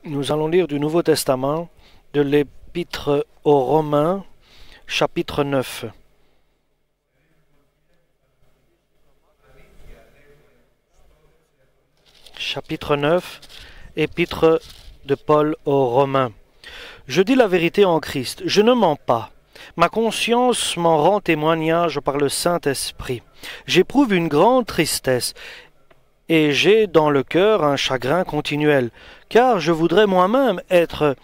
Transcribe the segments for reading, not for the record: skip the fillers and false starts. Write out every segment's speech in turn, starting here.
Nous allons lire du Nouveau Testament, de l'Épître aux Romains, chapitre 9. Chapitre 9, Épître de Paul aux Romains. Je dis la vérité en Christ, je ne mens pas. Ma conscience m'en rend témoignage par le Saint-Esprit. J'éprouve une grande tristesse, et j'ai dans le cœur un chagrin continuel, car je voudrais moi-même être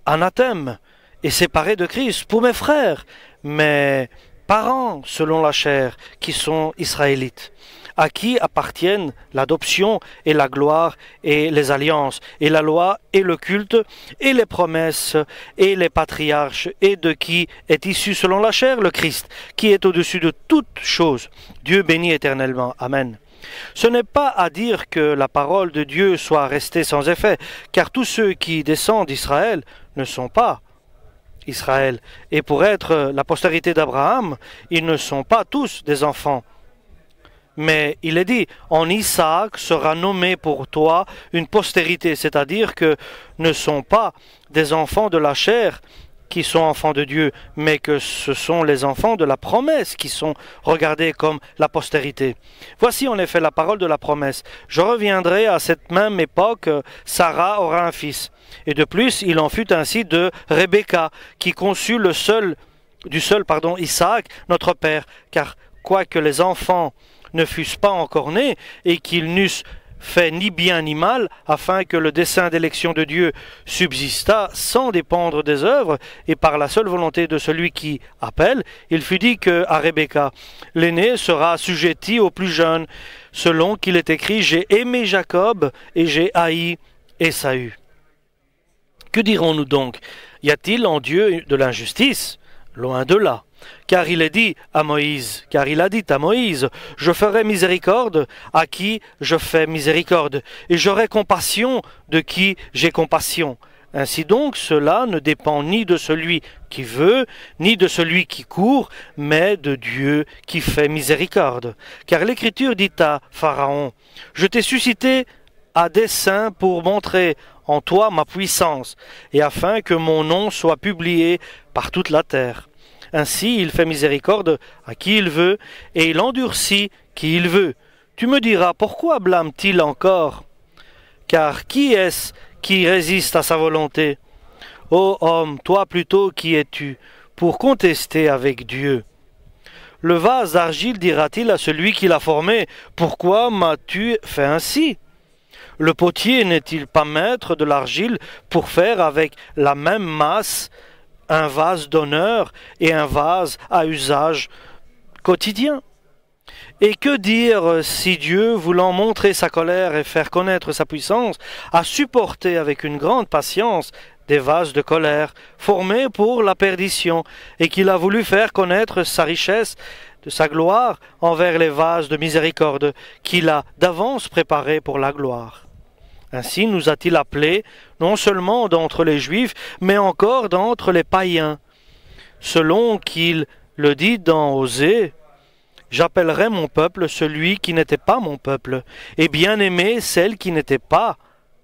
anathème et séparé de Christ pour mes frères, mes parents selon la chair, qui sont israélites, à qui appartiennent l'adoption et la gloire et les alliances, et la loi et le culte, et les promesses et les patriarches, et de qui est issu selon la chair le Christ, qui est au-dessus de toutes choses. Dieu béni éternellement. Amen. Ce n'est pas à dire que la parole de Dieu soit restée sans effet, car tous ceux qui descendent d'Israël ne sont pas Israël. Et pour être la postérité d'Abraham, ils ne sont pas tous des enfants. Mais il est dit, en Isaac sera nommé pour toi une postérité, c'est-à-dire que ne sont pas des enfants de la chair qui sont enfants de Dieu, mais que ce sont les enfants de la promesse qui sont regardés comme la postérité. Voici en effet la parole de la promesse. Je reviendrai à cette même époque, Sarah aura un fils. Et de plus, il en fut ainsi de Rebecca, qui conçut Isaac, notre père, car quoique les enfants ne fussent pas encore nés et qu'ils n'eussent fait ni bien ni mal, afin que le dessein d'élection de Dieu subsistât sans dépendre des œuvres, et par la seule volonté de celui qui appelle, il fut dit que à Rebecca, l'aîné sera assujetti au plus jeune, selon qu'il est écrit, j'ai aimé Jacob et j'ai haï Ésaü. Que dirons-nous donc? Y a-t-il en Dieu de l'injustice? Loin de là. Car il a dit à Moïse, je ferai miséricorde à qui je fais miséricorde, et j'aurai compassion de qui j'ai compassion. Ainsi donc, cela ne dépend ni de celui qui veut, ni de celui qui court, mais de Dieu qui fait miséricorde. Car l'Écriture dit à Pharaon, je t'ai suscité à dessein pour montrer en toi ma puissance, et afin que mon nom soit publié par toute la terre. Ainsi, il fait miséricorde à qui il veut, et il endurcit qui il veut. Tu me diras, pourquoi blâme-t-il encore? Car qui est-ce qui résiste à sa volonté? Ô homme, toi plutôt qui es-tu, pour contester avec Dieu? Le vase d'argile dira-t-il à celui qui l'a formé, pourquoi m'as-tu fait ainsi? Le potier n'est-il pas maître de l'argile pour faire avec la même masse un vase d'honneur et un vase à usage quotidien? Et que dire si Dieu, voulant montrer sa colère et faire connaître sa puissance, a supporté avec une grande patience des vases de colère formés pour la perdition, et qu'il a voulu faire connaître sa richesse de sa gloire envers les vases de miséricorde qu'il a d'avance préparés pour la gloire? Ainsi nous a-t-il appelés, non seulement d'entre les Juifs, mais encore d'entre les païens. Selon qu'il le dit dans Osée, j'appellerai mon peuple celui qui n'était pas mon peuple, et bien-aimé celle qui n'était pas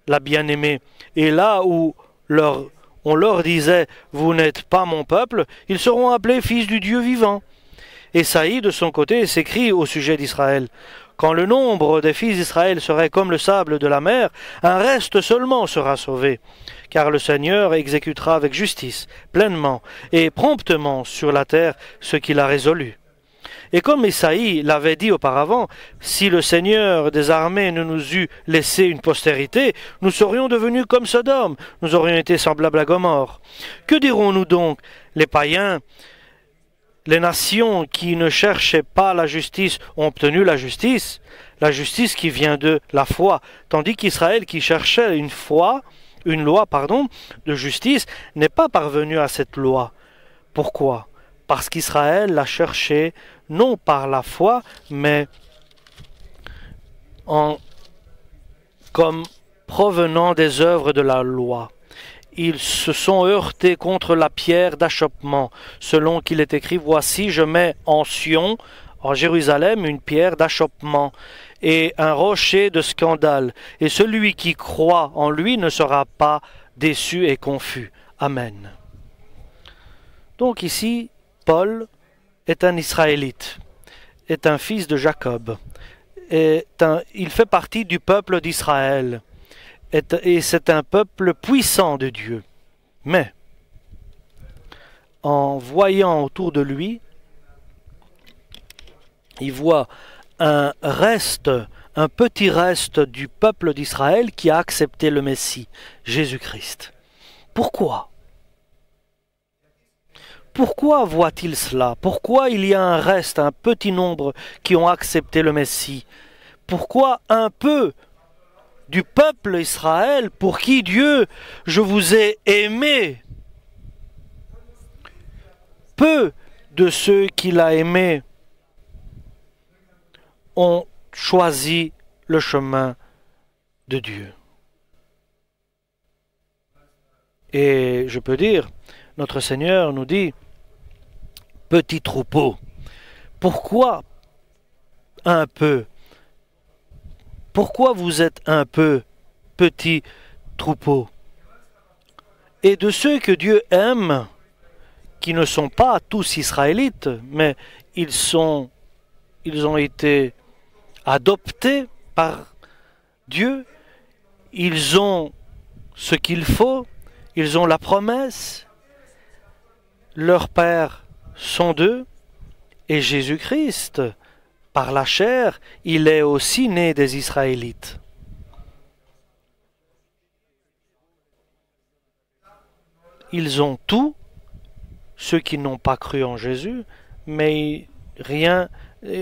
la bien-aimée. Et là où on leur disait, vous n'êtes pas mon peuple, ils seront appelés fils du Dieu vivant. Ésaïe, de son côté, s'écrie au sujet d'Israël. Quand le nombre des fils d'Israël serait comme le sable de la mer, un reste seulement sera sauvé. Car le Seigneur exécutera avec justice, pleinement et promptement sur la terre ce qu'il a résolu. Et comme Ésaïe l'avait dit auparavant, si le Seigneur des armées ne nous eût laissé une postérité, nous serions devenus comme Sodome, nous aurions été semblables à Gomorrhe. Que dirons-nous donc? Les païens, les nations qui ne cherchaient pas la justice ont obtenu la justice qui vient de la foi, tandis qu'Israël qui cherchait une loi de justice n'est pas parvenu à cette loi. Pourquoi? Parce qu'Israël l'a cherché non par la foi, mais comme provenant des œuvres de la loi. Ils se sont heurtés contre la pierre d'achoppement, selon qu'il est écrit, voici je mets en Sion en Jérusalem une pierre d'achoppement et un rocher de scandale, et celui qui croit en lui ne sera pas déçu et confus. Amen. Donc ici, Paul est un Israélite, est un fils de Jacob, il fait partie du peuple d'Israël, et c'est un peuple puissant de Dieu. Mais, en voyant autour de lui, il voit un petit reste du peuple d'Israël qui a accepté le Messie, Jésus-Christ. Pourquoi? Pourquoi voit-il cela? Pourquoi il y a un reste, un petit nombre qui ont accepté le Messie? Pourquoi un peu du peuple Israël pour qui Dieu, je vous ai aimé? Peu de ceux qu'il a aimés ont choisi le chemin de Dieu. Et je peux dire, notre Seigneur nous dit, petit troupeau, pourquoi un peu? Pourquoi vous êtes un peu petit troupeau? Et de ceux que Dieu aime, qui ne sont pas tous israélites, mais ils ont été adoptés par Dieu, ils ont ce qu'il faut, ils ont la promesse, leurs pères sont d'eux, et Jésus-Christ, par la chair, il est aussi né des Israélites. Ils ont tout, ceux qui n'ont pas cru en Jésus, mais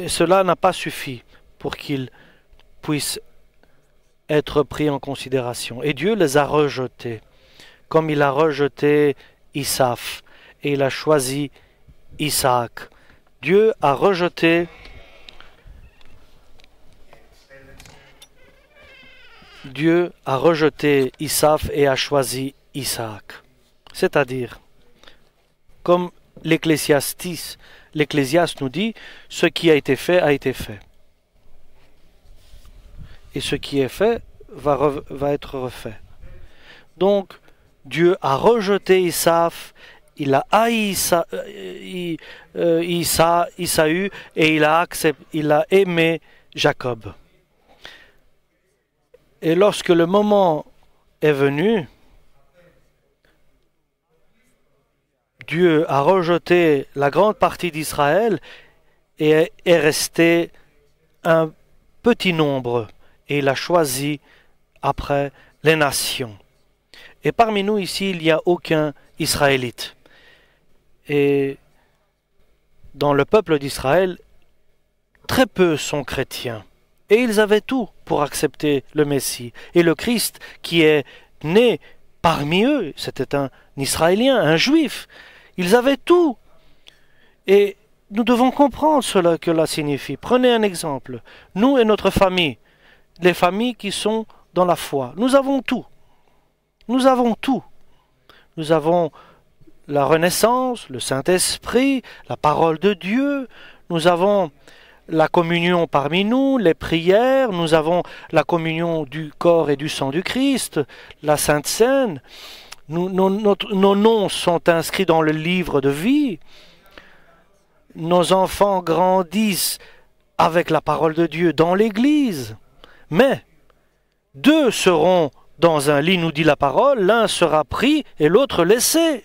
cela n'a pas suffi pour qu'ils puissent être pris en considération. Et Dieu les a rejetés, comme il a rejeté Isaac, et il a choisi Isaac. Dieu a rejeté Isaac et a choisi Isaac. C'est-à-dire, comme l'Ecclésiaste nous dit, ce qui a été fait a été fait. Et ce qui est fait va être refait. Donc, Dieu a rejeté Isaac, il a haï Isaü et il a aimé Jacob. Et lorsque le moment est venu, Dieu a rejeté la grande partie d'Israël et est resté un petit nombre. Et il a choisi après les nations. Et parmi nous ici, il n'y a aucun Israélite. Et dans le peuple d'Israël, très peu sont chrétiens. Et ils avaient tout pour accepter le Messie. Et le Christ qui est né parmi eux, c'était un Israélien, un Juif. Ils avaient tout. Et nous devons comprendre que cela signifie. Prenez un exemple. Nous et notre famille, les familles qui sont dans la foi, nous avons tout. Nous avons tout. Nous avons la renaissance, le Saint-Esprit, la parole de Dieu. Nous avons la communion parmi nous, les prières. Nous avons la communion du corps et du sang du Christ, la Sainte Seine. Nos noms sont inscrits dans le livre de vie. Nos enfants grandissent avec la parole de Dieu dans l'Église. Mais deux seront dans un lit, nous dit la parole, l'un sera pris et l'autre laissé.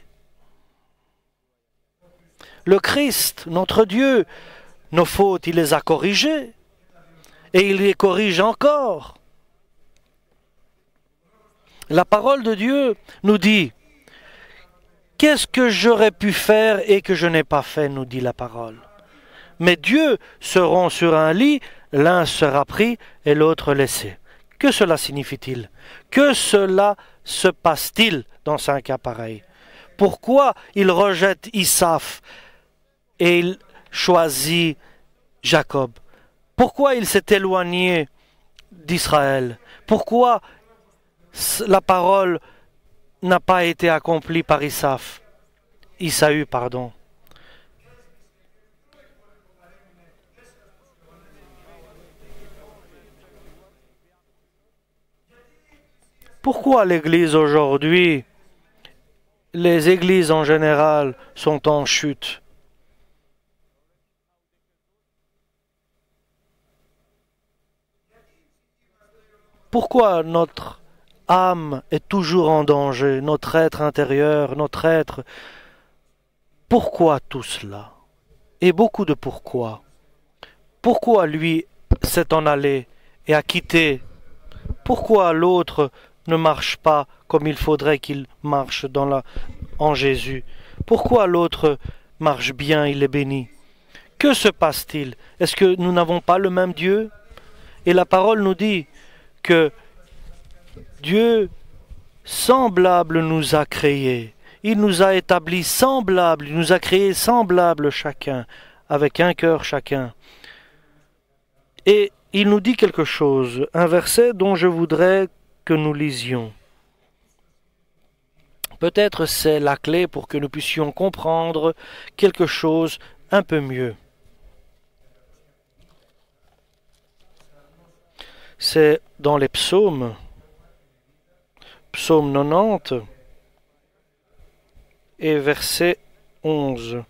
Le Christ, notre Dieu, nos fautes, il les a corrigées et il les corrige encore. La parole de Dieu nous dit, qu'est-ce que j'aurais pu faire et que je n'ai pas fait, nous dit la parole. Mais Dieu seront sur un lit, l'un sera pris et l'autre laissé. Que cela signifie-t-il? Que cela se passe-t-il dans un cas pareil? Pourquoi il rejette Isaac et il choisit Jacob? Pourquoi il s'est éloigné d'Israël? Pourquoi la parole n'a pas été accomplie par Isaü, pardon. Pourquoi l'Église aujourd'hui, les églises en général, sont en chute? Pourquoi notre âme est toujours en danger, notre être intérieur, notre être? Pourquoi tout cela? Et beaucoup de pourquoi. Pourquoi lui s'est en allé et a quitté? Pourquoi l'autre ne marche pas comme il faudrait qu'il marche en Jésus? Pourquoi l'autre marche bien, il est béni? Que se passe-t-il? Est-ce que nous n'avons pas le même Dieu? Et la parole nous dit que Dieu semblable nous a créés. Il nous a établis semblables, il nous a créés semblables chacun, avec un cœur chacun. Et il nous dit quelque chose, un verset dont je voudrais que nous lisions. Peut-être c'est la clé pour que nous puissions comprendre quelque chose un peu mieux. C'est dans les psaumes, psaume 90 et verset 11.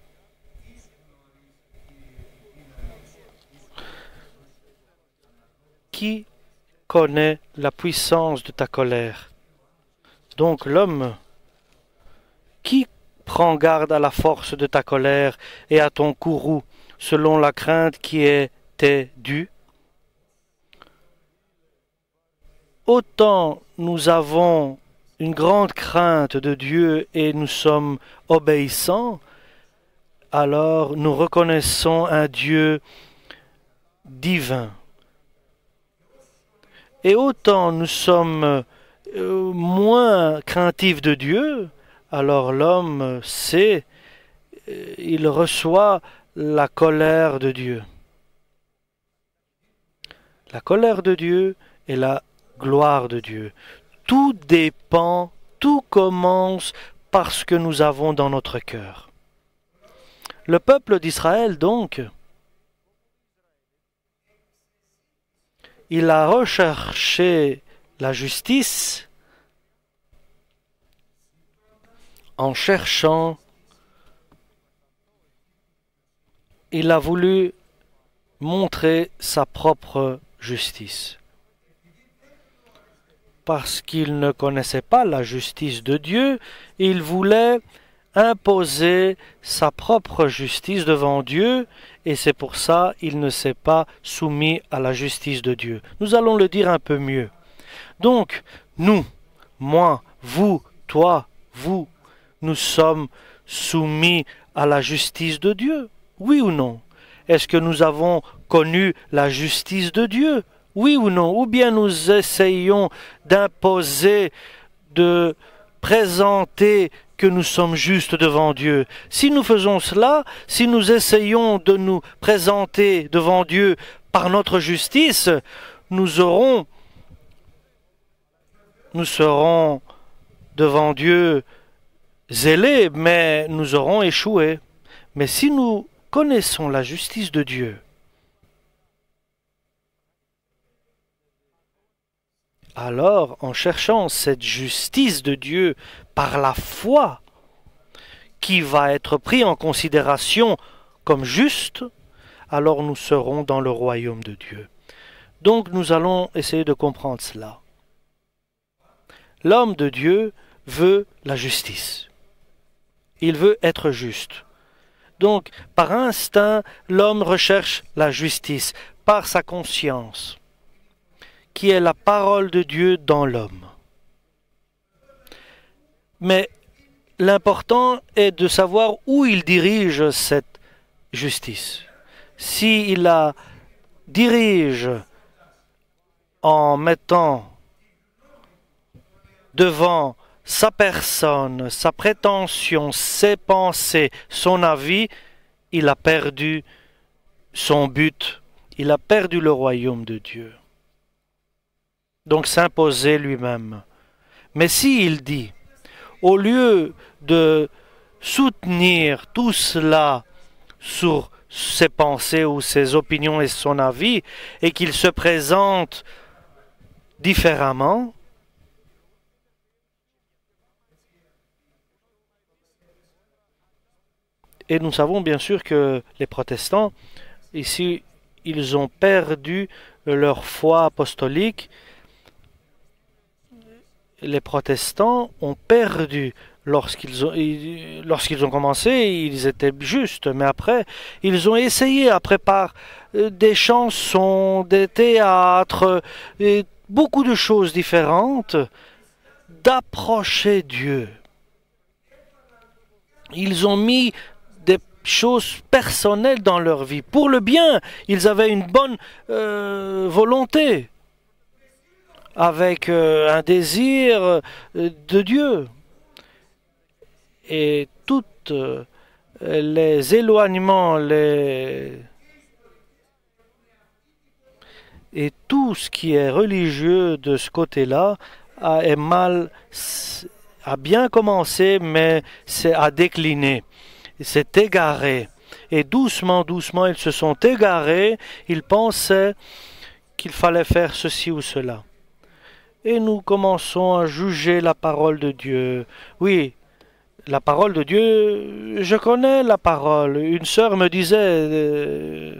Qui connaît la puissance de ta colère? Donc l'homme, qui prend garde à la force de ta colère et à ton courroux, selon la crainte qui était due? Autant nous avons une grande crainte de Dieu et nous sommes obéissants, alors nous reconnaissons un Dieu divin. Et autant nous sommes moins craintifs de Dieu, alors l'homme sait, il reçoit la colère de Dieu. La colère de Dieu et la gloire de Dieu. Tout dépend, tout commence par ce que nous avons dans notre cœur. Le peuple d'Israël, donc, il a recherché la justice en cherchant, il a voulu montrer sa propre justice. Parce qu'il ne connaissait pas la justice de Dieu, il voulait imposer sa propre justice devant Dieu, et c'est pour ça qu'il ne s'est pas soumis à la justice de Dieu. Nous allons le dire un peu mieux. Donc, nous, moi, vous, toi, vous, nous sommes soumis à la justice de Dieu, oui ou non? Est-ce que nous avons connu la justice de Dieu? Oui ou non? Ou bien nous essayons d'imposer, de présenter que nous sommes justes devant Dieu. Si nous faisons cela, si nous essayons de nous présenter devant Dieu par notre justice, nous serons devant Dieu zélés, mais nous aurons échoué. Mais si nous connaissons la justice de Dieu, alors, en cherchant cette justice de Dieu par la foi, qui va être prise en considération comme juste, alors nous serons dans le royaume de Dieu. Donc nous allons essayer de comprendre cela. L'homme de Dieu veut la justice. Il veut être juste. Donc, par instinct, l'homme recherche la justice, par sa conscience, qui est la parole de Dieu dans l'homme. Mais l'important est de savoir où il dirige cette justice. S'il la dirige en mettant devant sa personne, sa prétention, ses pensées, son avis, il a perdu son but, il a perdu le royaume de Dieu. Donc s'imposer lui-même. Mais s'il dit, au lieu de soutenir tout cela sur ses pensées ou ses opinions et son avis, et qu'il se présente différemment, Et nous savons bien sûr que les protestants, ici, ils ont perdu leur foi apostolique. Les protestants ont perdu lorsqu'ils ont commencé, ils étaient justes, mais après, ils ont essayé, après par des chansons, des théâtres, et beaucoup de choses différentes, d'approcher Dieu. Ils ont mis des choses personnelles dans leur vie. Pour le bien, ils avaient une bonne volonté, avec un désir de Dieu. Et toutes les éloignements, et tout ce qui est religieux de ce côté-là a bien commencé, mais a décliné. s'est égaré. Et doucement, doucement, ils se sont égarés. Ils pensaient qu'il fallait faire ceci ou cela. Et nous commençons à juger la parole de Dieu. Oui, la parole de Dieu, je connais la parole. Une sœur me disait,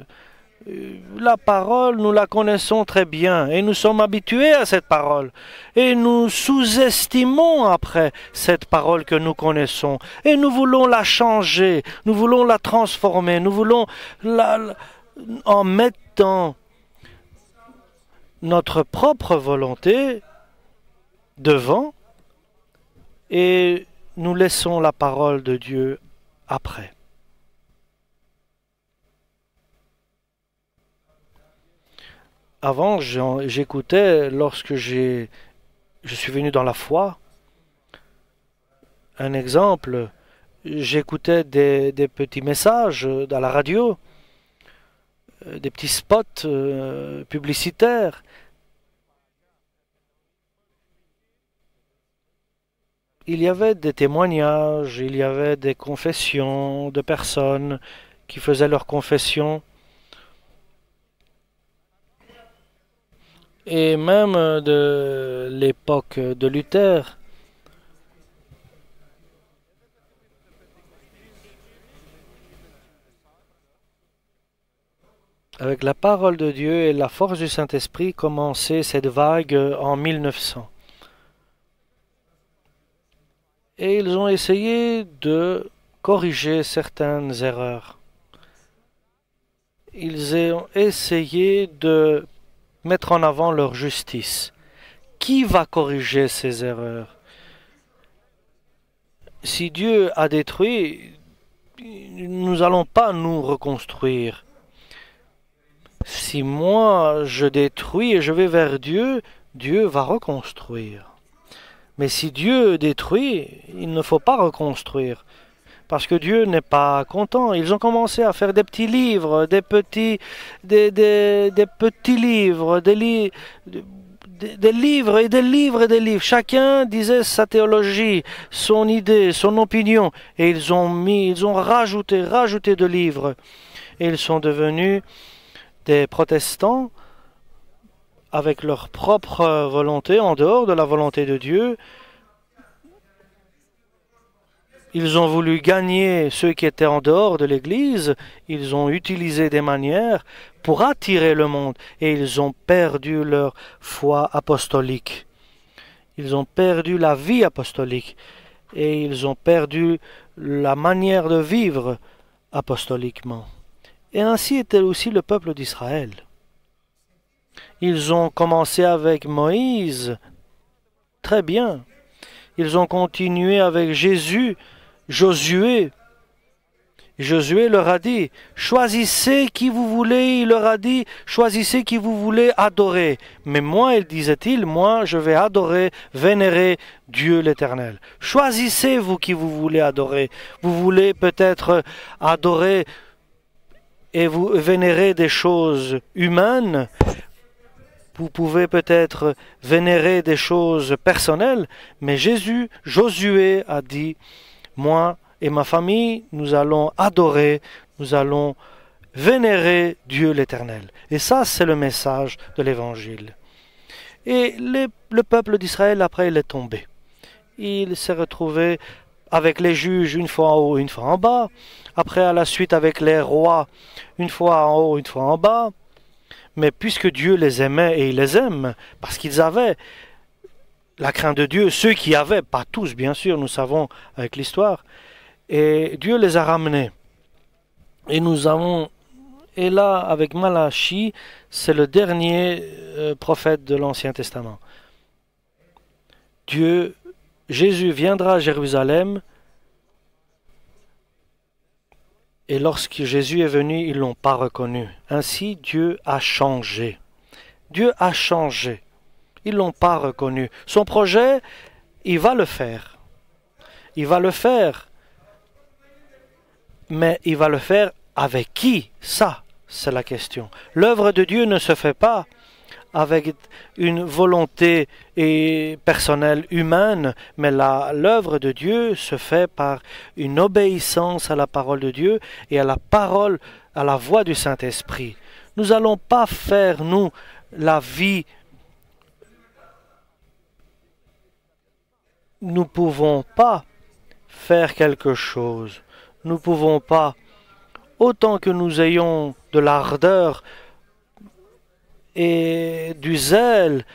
la parole, nous la connaissons très bien et nous sommes habitués à cette parole. Et nous sous-estimons après cette parole que nous connaissons. Et nous voulons la changer, nous voulons la transformer, nous voulons en mettant notre propre volonté devant et nous laissons la parole de Dieu après. Avant, j'écoutais, lorsque je suis venu dans la foi, un exemple, j'écoutais des petits messages à la radio, des petits spots publicitaires. Il y avait des témoignages, il y avait des confessions de personnes qui faisaient leurs confessions. Et même de l'époque de Luther, avec la parole de Dieu et la force du Saint-Esprit, commençait cette vague en 1900. Et ils ont essayé de corriger certaines erreurs. Ils ont essayé de mettre en avant leur justice. Qui va corriger ces erreurs? Si Dieu a détruit, nous n'allons pas nous reconstruire. Si moi je détruis et je vais vers Dieu, Dieu va reconstruire. Mais si Dieu détruit, il ne faut pas reconstruire. Parce que Dieu n'est pas content. Ils ont commencé à faire des petits livres, des petits livres, des livres et des livres et des livres. Chacun disait sa théologie, son idée, son opinion. Et ils ont rajouté de livres. Et ils sont devenus des protestants avec leur propre volonté, en dehors de la volonté de Dieu. Ils ont voulu gagner ceux qui étaient en dehors de l'Église. Ils ont utilisé des manières pour attirer le monde. Et ils ont perdu leur foi apostolique. Ils ont perdu la vie apostolique. Et ils ont perdu la manière de vivre apostoliquement. Et ainsi était aussi le peuple d'Israël. Ils ont commencé avec Moïse. Très bien. Ils ont continué avec Jésus, Josué. Josué leur a dit, choisissez qui vous voulez, il leur a dit, choisissez qui vous voulez adorer. Mais moi, disait-il, moi, je vais adorer, vénérer Dieu l'Éternel. Choisissez-vous qui vous voulez adorer. Vous voulez peut-être adorer et vous vénérer des choses humaines. Vous pouvez peut-être vénérer des choses personnelles, mais Josué a dit, moi et ma famille, nous allons adorer, nous allons vénérer Dieu l'Éternel. Et ça, c'est le message de l'Évangile. Et le peuple d'Israël, après, il est tombé. Il s'est retrouvé avec les juges, une fois en haut, une fois en bas. Après, à la suite, avec les rois, une fois en haut, une fois en bas. Mais puisque Dieu les aimait et il les aime, parce qu'ils avaient la crainte de Dieu, ceux qui avaient, pas tous bien sûr, nous savons avec l'histoire, et Dieu les a ramenés. Et nous avons, et là avec Malachie, c'est le dernier prophète de l'Ancien Testament. Jésus viendra à Jérusalem, et lorsque Jésus est venu, ils ne l'ont pas reconnu. Ainsi, Dieu a changé. Dieu a changé. Ils ne l'ont pas reconnu. Son projet, il va le faire. Il va le faire. Mais il va le faire avec qui? Ça, c'est la question. L'œuvre de Dieu ne se fait pas avec une volonté personnelle humaine, mais l'œuvre de Dieu se fait par une obéissance à la parole de Dieu et à la parole, à la voix du Saint-Esprit. Nous n'allons pas faire, nous, la vie. Nous ne pouvons pas faire quelque chose. Nous ne pouvons pas, autant que nous ayons de l'ardeur et du zèle,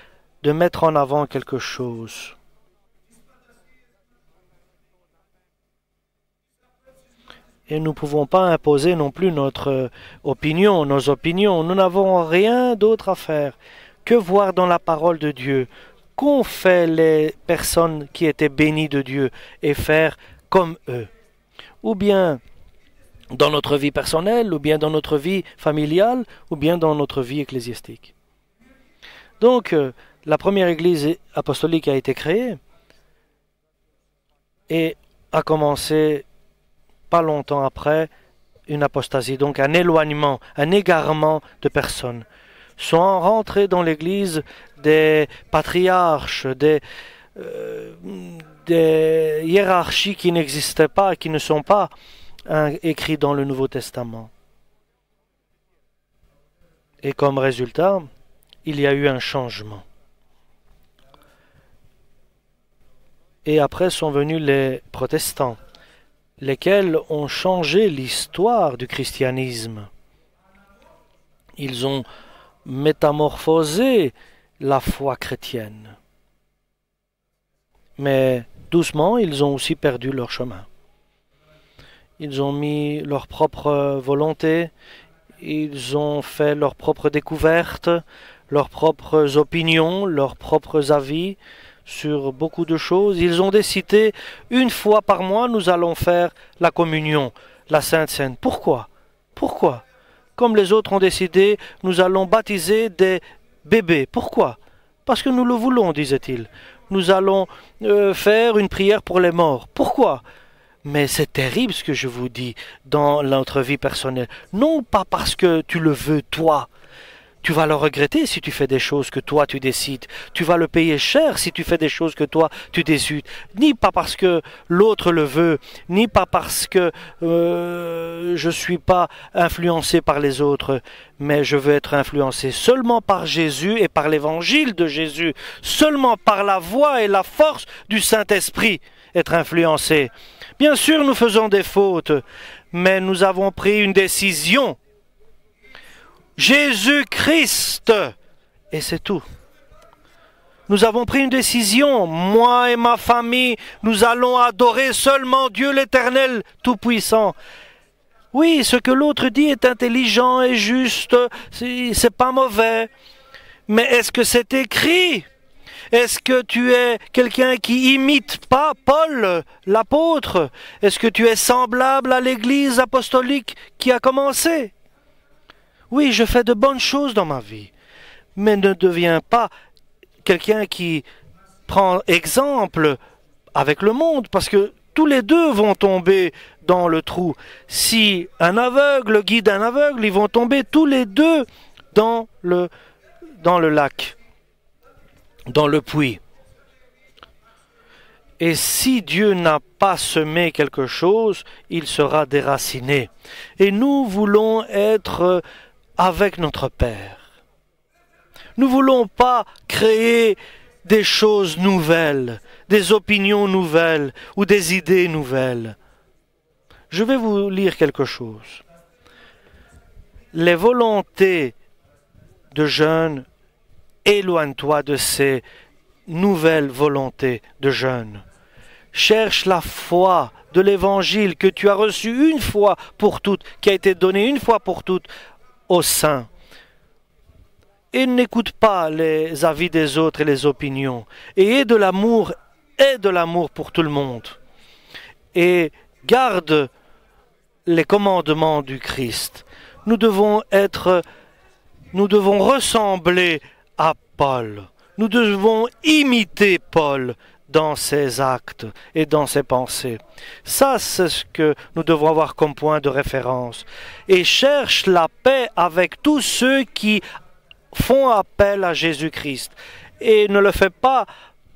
de mettre en avant quelque chose. Et nous ne pouvons pas imposer non plus notre opinion, nos opinions. Nous n'avons rien d'autre à faire que voir dans la parole de Dieu qu'ont fait les personnes qui étaient bénies de Dieu et faire comme eux. Ou bien dans notre vie personnelle, ou bien dans notre vie familiale, ou bien dans notre vie ecclésiastique. Donc, la première église apostolique a été créée et a commencé pas longtemps après une apostasie, donc un éloignement, un égarement de personnes. Sont rentrés dans l'église des patriarches, des hiérarchies qui n'existaient pas, qui ne sont pas écrits dans le Nouveau Testament. Et comme résultat, il y a eu un changement. Et après sont venus les protestants, lesquels ont changé l'histoire du christianisme. Ils ont métamorphosé la foi chrétienne. Mais doucement, ils ont aussi perdu leur chemin. Ils ont mis leur propre volonté, ils ont fait leurs propres découvertes, leurs propres opinions, leurs propres avis sur beaucoup de choses. Ils ont décidé, une fois par mois, nous allons faire la communion, la Sainte Seine. Pourquoi? Pourquoi? Comme les autres ont décidé, nous allons baptiser des bébés. Pourquoi? Parce que nous le voulons, disait-il. Nous allons faire une prière pour les morts. Pourquoi? Mais c'est terrible ce que je vous dis dans notre vie personnelle. Non pas parce que tu le veux toi. Tu vas le regretter si tu fais des choses que toi tu décides. Tu vas le payer cher si tu fais des choses que toi tu décides. Ni pas parce que l'autre le veut, ni pas parce que je suis pas influencé par les autres, mais je veux être influencé seulement par Jésus et par l'évangile de Jésus, seulement par la voix et la force du Saint-Esprit, être influencé. Bien sûr, nous faisons des fautes, mais nous avons pris une décision. Jésus-Christ, et c'est tout. Nous avons pris une décision, moi et ma famille, nous allons adorer seulement Dieu l'Éternel Tout-Puissant. Oui, ce que l'autre dit est intelligent et juste, c'est pas mauvais, mais est-ce que c'est écrit? Est-ce que tu es quelqu'un qui imite pas Paul, l'apôtre? Est-ce que tu es semblable à l'Église apostolique qui a commencé? Oui, je fais de bonnes choses dans ma vie, mais ne deviens pas quelqu'un qui prend exemple avec le monde, parce que tous les deux vont tomber dans le trou. Si un aveugle guide un aveugle, ils vont tomber tous les deux dans le lac, dans le puits. Et si Dieu n'a pas semé quelque chose, il sera déraciné. Et nous voulons être avec notre Père. Nous ne voulons pas créer des choses nouvelles, des opinions nouvelles ou des idées nouvelles. Je vais vous lire quelque chose. Les volontés de jeûne, éloigne-toi de ces nouvelles volontés de jeûne. Cherche la foi de l'Évangile que tu as reçu une fois pour toutes, qui a été donné une fois pour toutes aux saints. Et n'écoute pas les avis des autres et les opinions. Et aie de l'amour pour tout le monde. Et garde les commandements du Christ. Nous devons ressembler à Paul. Nous devons imiter Paul dans ses actes et dans ses pensées. Ça, c'est ce que nous devons avoir comme point de référence. Et cherche la paix avec tous ceux qui font appel à Jésus-Christ. Et ne le fais pas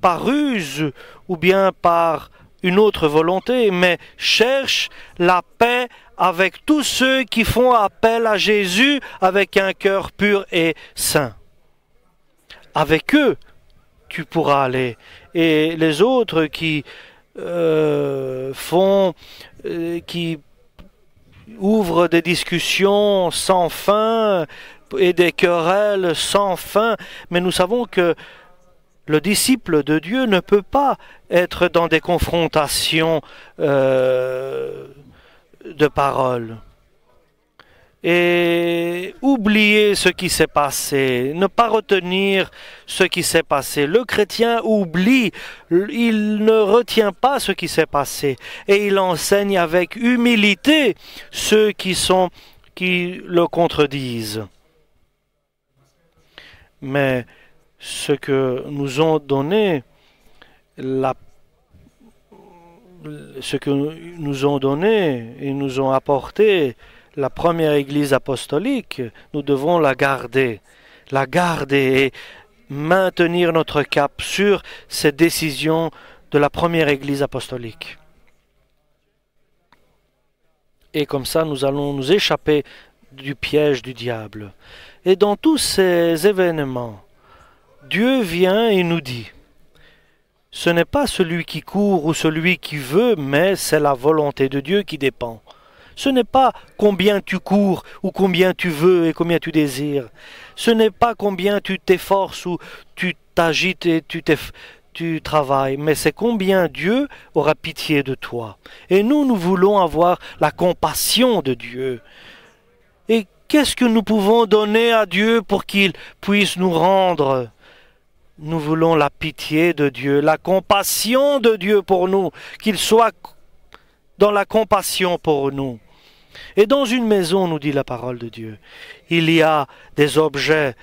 par ruse ou bien par une autre volonté, mais cherche la paix avec tous ceux qui font appel à Jésus avec un cœur pur et saint. Avec eux, tu pourras aller. Et les autres qui qui ouvrent des discussions sans fin et des querelles sans fin, mais nous savons que le disciple de Dieu ne peut pas être dans des confrontations de paroles. Et oublier ce qui s'est passé, ne pas retenir ce qui s'est passé. Le chrétien oublie, il ne retient pas ce qui s'est passé et il enseigne avec humilité ceux qui le contredisent. Mais ce que nous ont donné, ce que nous ont donné et nous ont apporté la première Église apostolique, nous devons la garder et maintenir notre cap sur ces décisions de la première Église apostolique. Et comme ça, nous allons nous échapper du piège du diable. Et dans tous ces événements, Dieu vient et nous dit, ce n'est pas celui qui court ou celui qui veut, mais c'est la volonté de Dieu qui dépend. Ce n'est pas combien tu cours ou combien tu veux et combien tu désires. Ce n'est pas combien tu t'efforces ou tu t'agites et tu travailles, mais c'est combien Dieu aura pitié de toi. Et nous voulons avoir la compassion de Dieu. Et qu'est-ce que nous pouvons donner à Dieu pour qu'il puisse nous rendre? Nous voulons la pitié de Dieu, la compassion de Dieu pour nous, qu'il soit dans la compassion pour nous. Et dans une maison, nous dit la parole de Dieu, il y a des objets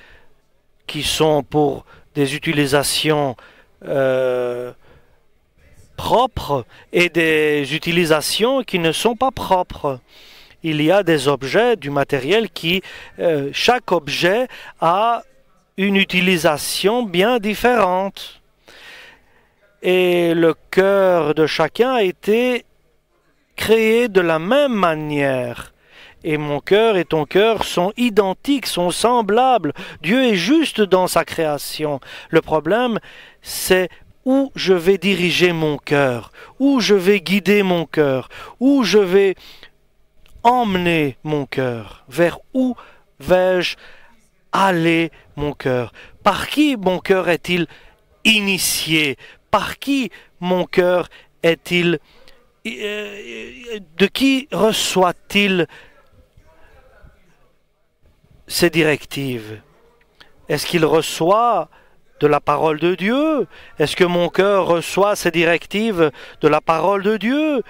qui sont pour des utilisations propres et des utilisations qui ne sont pas propres. Il y a des objets, du matériel qui, chaque objet a une utilisation bien différente. Et le cœur de chacun a été créé de la même manière. Et mon cœur et ton cœur sont identiques, sont semblables. Dieu est juste dans sa création. Le problème, c'est où je vais diriger mon cœur, où je vais guider mon cœur, où je vais emmener mon cœur, vers où vais-je aller mon cœur? Par qui mon cœur est-il initié? Par qui mon cœur est-il de qui reçoit-il ces directives? Est-ce qu'il reçoit de la parole de Dieu? Est-ce que mon cœur reçoit ces directives de la parole de Dieu?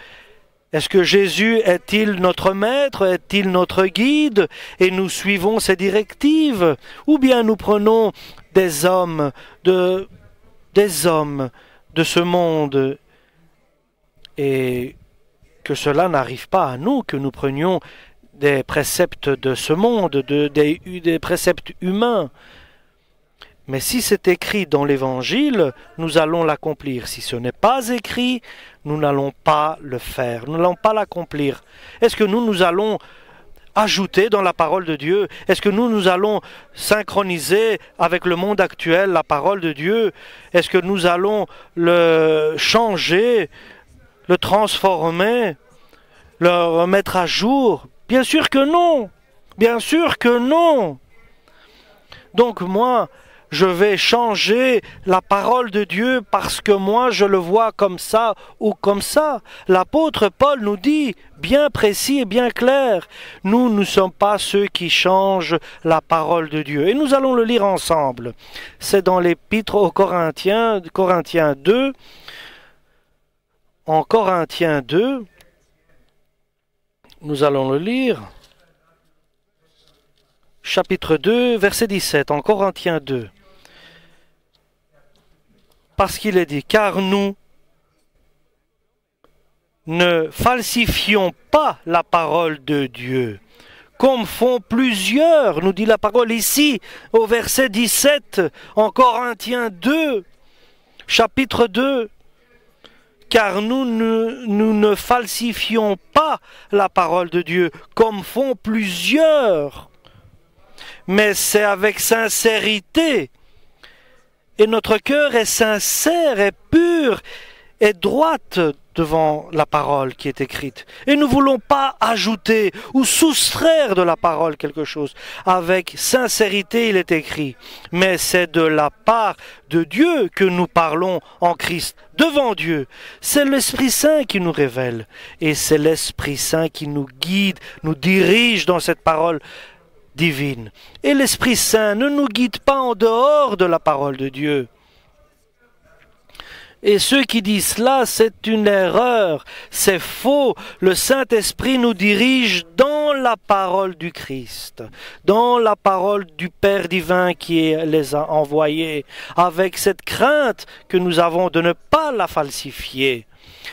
Est-ce que Jésus est-il notre maître? Est-il notre guide? Et nous suivons ses directives? Ou bien nous prenons des hommes de ce monde et que cela n'arrive pas à nous, que nous prenions des préceptes de ce monde, des préceptes humains. Mais si c'est écrit dans l'Évangile, nous allons l'accomplir. Si ce n'est pas écrit, nous n'allons pas le faire, nous n'allons pas l'accomplir. Est-ce que nous allons ajouter dans la parole de Dieu? Est-ce que nous allons synchroniser avec le monde actuel la parole de Dieu? Est-ce que nous allons le changer, le transformer, le remettre à jour? Bien sûr que non. Bien sûr que non. Donc moi, je vais changer la parole de Dieu parce que moi je le vois comme ça ou comme ça. L'apôtre Paul nous dit bien précis et bien clair, nous ne sommes pas ceux qui changent la parole de Dieu. Et nous allons le lire ensemble. C'est dans l'épître aux Corinthiens, Corinthiens 2. En Corinthiens 2, nous allons le lire. Chapitre 2, verset 17, en Corinthiens 2. Parce qu'il est dit, car nous ne falsifions pas la parole de Dieu, comme font plusieurs, nous dit la parole ici, au verset 17, en Corinthiens 2, chapitre 2. Car nous ne falsifions pas la parole de Dieu, comme font plusieurs, mais c'est avec sincérité. Et notre cœur est sincère, est pur, est droite devant la parole qui est écrite. Et nous ne voulons pas ajouter ou soustraire de la parole quelque chose. Avec sincérité, il est écrit. Mais c'est de la part de Dieu que nous parlons en Christ, devant Dieu. C'est l'Esprit Saint qui nous révèle. Et c'est l'Esprit Saint qui nous guide, nous dirige dans cette parole divine. Et l'Esprit Saint ne nous guide pas en dehors de la parole de Dieu. Et ceux qui disent cela, c'est une erreur, c'est faux. Le Saint-Esprit nous dirige dans la parole du Christ, dans la parole du Père divin qui les a envoyés, avec cette crainte que nous avons de ne pas la falsifier.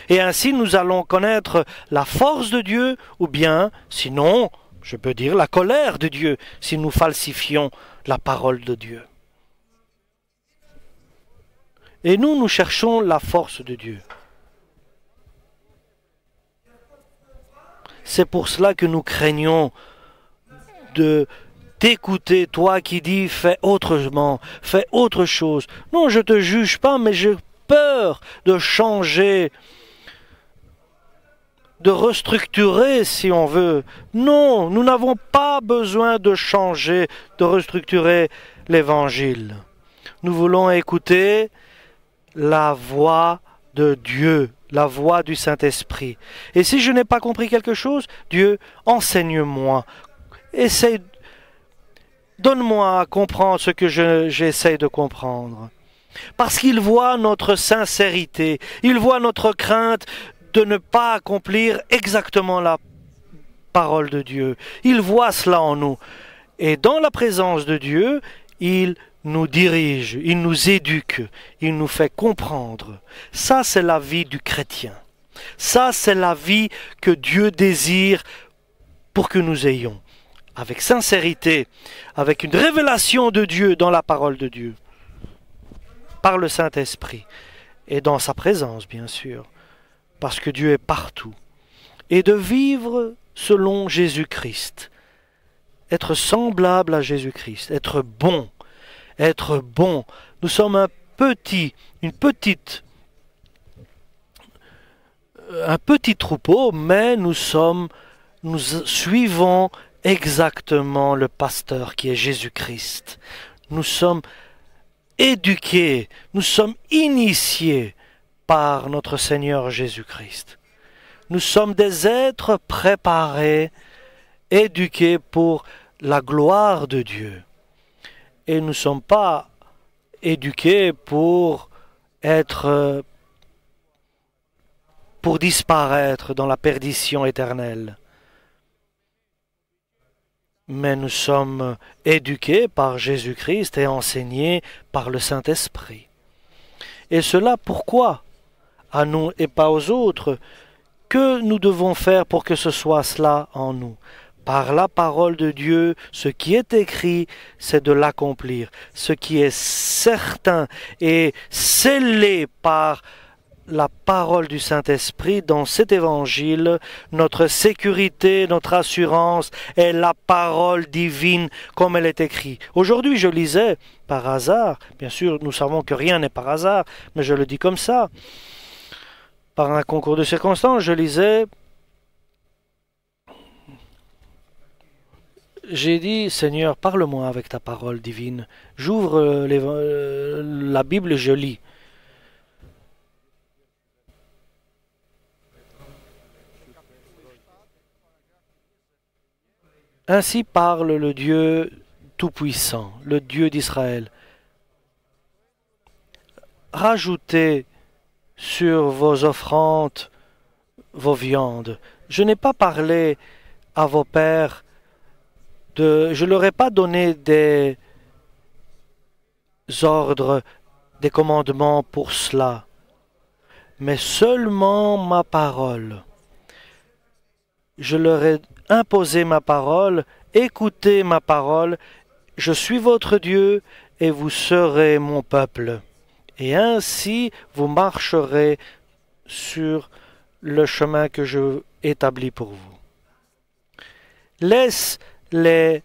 Et ainsi nous allons connaître la force de Dieu, ou bien, sinon, je peux dire la colère de Dieu, si nous falsifions la parole de Dieu. Et nous cherchons la force de Dieu. C'est pour cela que nous craignons de t'écouter, toi qui dis fais autrement, fais autre chose. Non, je ne te juge pas, mais j'ai peur de changer, de restructurer si on veut. Non, nous n'avons pas besoin de changer, de restructurer l'Évangile. Nous voulons écouter la voix de Dieu, la voix du Saint-Esprit. Et si je n'ai pas compris quelque chose, Dieu, enseigne-moi. Essaye, donne-moi à comprendre ce que j'essaye de comprendre. Parce qu'il voit notre sincérité, il voit notre crainte de ne pas accomplir exactement la parole de Dieu. Il voit cela en nous. Et dans la présence de Dieu, il nous dirige, il nous éduque, il nous fait comprendre. Ça, c'est la vie du chrétien. Ça, c'est la vie que Dieu désire pour que nous ayons. Avec sincérité, avec une révélation de Dieu dans la parole de Dieu. Par le Saint-Esprit. Et dans sa présence, bien sûr. Parce que Dieu est partout. Et de vivre selon Jésus-Christ. Être semblable à Jésus-Christ. Être bon. Être bon. Nous sommes un petit troupeau, mais nous suivons exactement le pasteur qui est Jésus-Christ. Nous sommes éduqués, nous sommes initiés par notre Seigneur Jésus-Christ. Nous sommes des êtres préparés, éduqués pour la gloire de Dieu. Et nous ne sommes pas éduqués pour disparaître dans la perdition éternelle. Mais nous sommes éduqués par Jésus-Christ et enseignés par le Saint-Esprit. Et cela, pourquoi? À nous et pas aux autres. Que nous devons faire pour que ce soit cela en nous? Par la parole de Dieu, ce qui est écrit, c'est de l'accomplir. Ce qui est certain et scellé par la parole du Saint-Esprit dans cet évangile. Notre sécurité, notre assurance est la parole divine comme elle est écrite. Aujourd'hui, je lisais par hasard, bien sûr, nous savons que rien n'est par hasard, mais je le dis comme ça. Par un concours de circonstances, je lisais, j'ai dit, Seigneur, parle-moi avec ta parole divine. J'ouvre la Bible et je lis. Ainsi parle le Dieu Tout-Puissant, le Dieu d'Israël. Rajoutez sur vos offrandes vos viandes. Je n'ai pas parlé à vos pères je leur ai pas donné des ordres, des commandements pour cela, mais seulement ma parole. Je leur ai imposé ma parole, écoutez ma parole, je suis votre Dieu et vous serez mon peuple. Et ainsi vous marcherez sur le chemin que je établis pour vous. Laisse les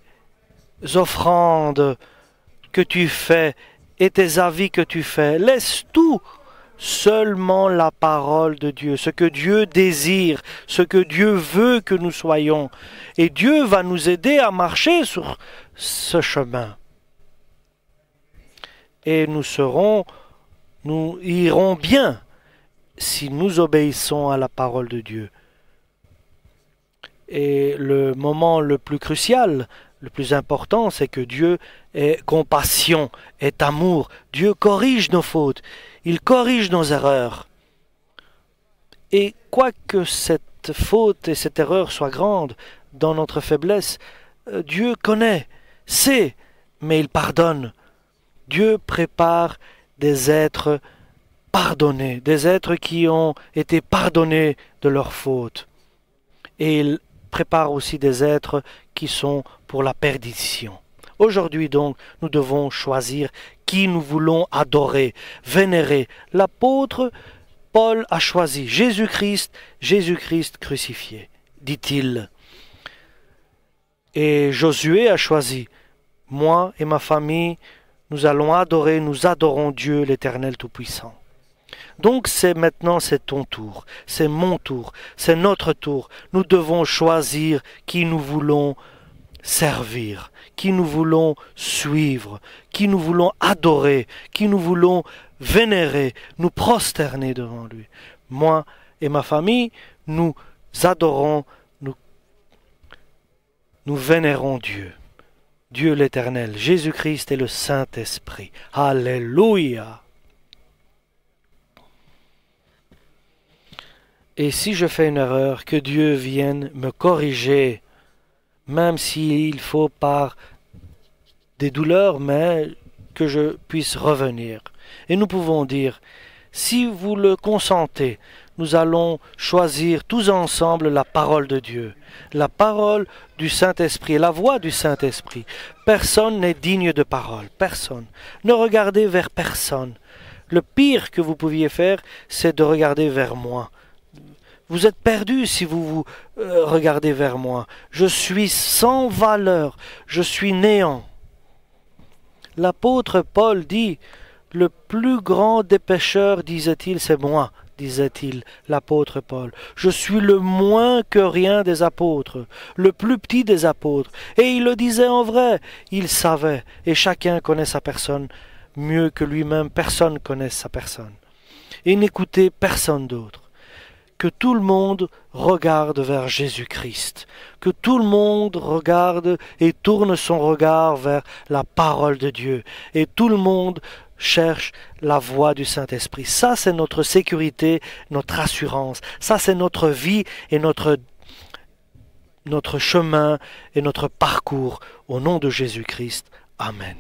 offrandes que tu fais et tes avis que tu fais. Laisse tout, seulement la parole de Dieu, ce que Dieu désire, ce que Dieu veut que nous soyons. Et Dieu va nous aider à marcher sur ce chemin. Et nous irons bien si nous obéissons à la parole de Dieu. Et le moment le plus crucial, le plus important, c'est que Dieu est compassion, est amour. Dieu corrige nos fautes, il corrige nos erreurs. Et quoique cette faute et cette erreur soient grandes dans notre faiblesse, Dieu connaît, sait, mais il pardonne. Dieu prépare des êtres pardonnés, des êtres qui ont été pardonnés de leurs fautes. Et il prépare aussi des êtres qui sont pour la perdition. Aujourd'hui donc, nous devons choisir qui nous voulons adorer, vénérer. L'apôtre Paul a choisi Jésus-Christ crucifié, dit-il. Et Josué a choisi, moi et ma famille, nous allons adorer, nous adorons Dieu l'Éternel Tout-Puissant. Donc c'est ton tour, c'est mon tour, c'est notre tour. Nous devons choisir qui nous voulons servir, qui nous voulons suivre, qui nous voulons adorer, qui nous voulons vénérer, nous prosterner devant lui. Moi et ma famille, nous adorons, nous vénérons Dieu. Dieu l'Éternel, Jésus-Christ et le Saint-Esprit. Alléluia! Et si je fais une erreur, que Dieu vienne me corriger, même s'il faut par des douleurs, mais que je puisse revenir. Et nous pouvons dire, si vous le consentez, nous allons choisir tous ensemble la parole de Dieu, la parole du Saint-Esprit, la voix du Saint-Esprit. Personne n'est digne de parole, personne. Ne regardez vers personne. Le pire que vous pouviez faire, c'est de regarder vers moi. Vous êtes perdu si vous regardez vers moi. Je suis sans valeur, je suis néant. L'apôtre Paul dit, le plus grand des pécheurs, disait-il, c'est moi, disait-il, l'apôtre Paul. Je suis le moins que rien des apôtres, le plus petit des apôtres. Et il le disait en vrai, il savait, et chacun connaît sa personne mieux que lui-même, personne connaît sa personne. Et n'écoutez personne d'autre. Que tout le monde regarde vers Jésus-Christ, que tout le monde regarde et tourne son regard vers la parole de Dieu, et tout le monde cherche la voix du Saint-Esprit. Ça, c'est notre sécurité, notre assurance, ça, c'est notre vie et notre chemin et notre parcours au nom de Jésus-Christ. Amen.